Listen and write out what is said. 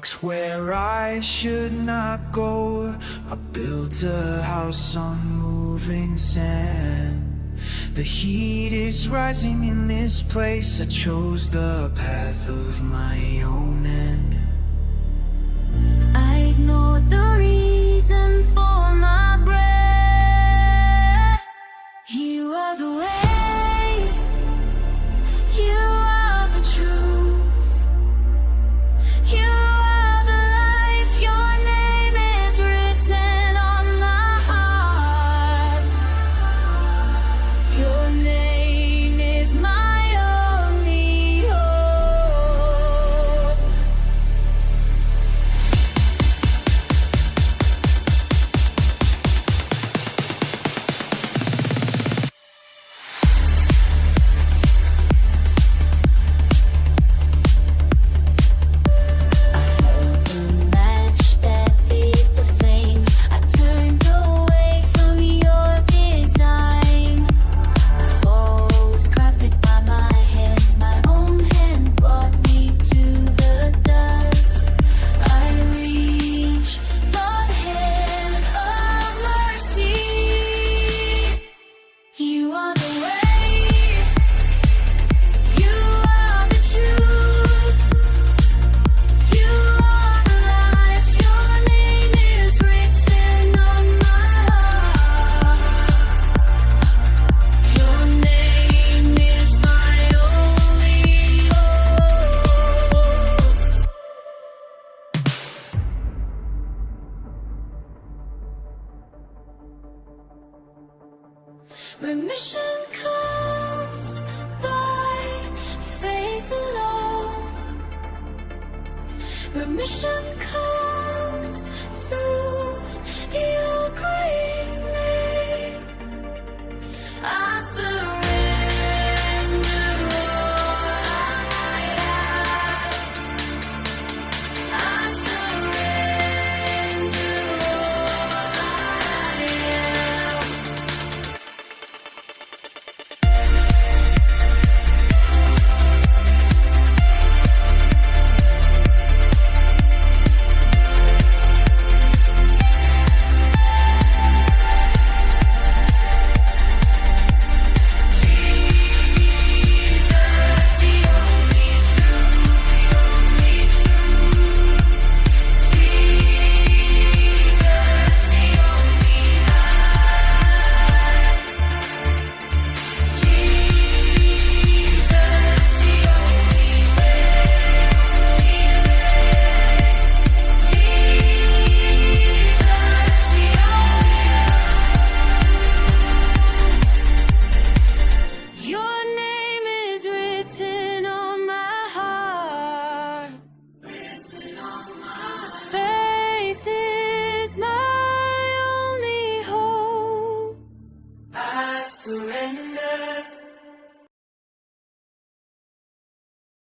walked where I should not go. I built a house on moving sand. The heat is rising in this place. I chose the path of my own end. I ignored the reason for my breath. You are the way, you are the truth, you are the life, your name is written on my heart. Your name is my only hope. Remission comes by faith alone. Remission comes through your great name. I surrender all I have. I surrender all I am. Your name is written on my heart. Written on my